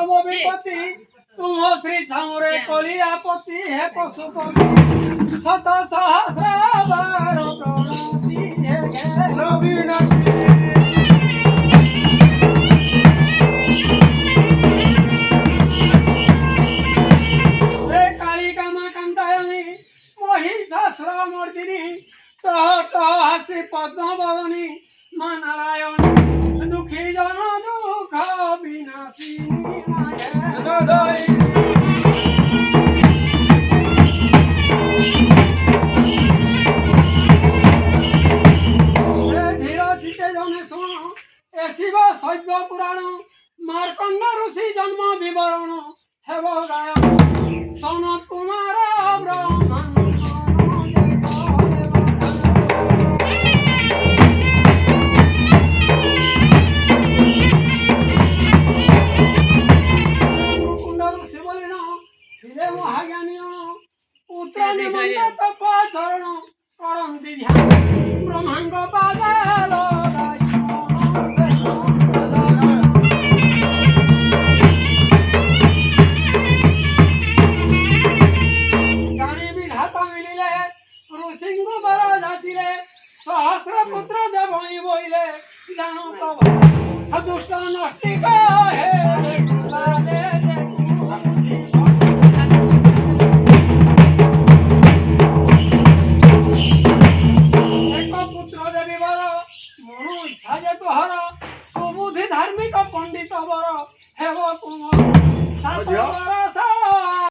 नमो विपत्ति तुम हो श्री छामुरे कोली आपत्ति है पशुपति शत सहस्र बार प्रणति है कालिका मां कंतायनी महिषासुर मर्दिनी तह तह हासी पद्म बदनी मां नारायण दुखी जन दुख विनाशिनी धीर धीरे जने शुण ए शिव शैव पुराण मार्कंड ऋषि जन्म विवरण हेब गायन सनत कुमार ब्रह्मांड महाज्ञानी पुत्र निमंत तपचरण करंती ध्यान ब्रह्मांड पादार ज्ञानी विधाता मिलिले ऋषिंग बर जातिले सहस्र पुत्र देवई बोइले ज्ञान प्रभु दुष्ट नष्टिक हे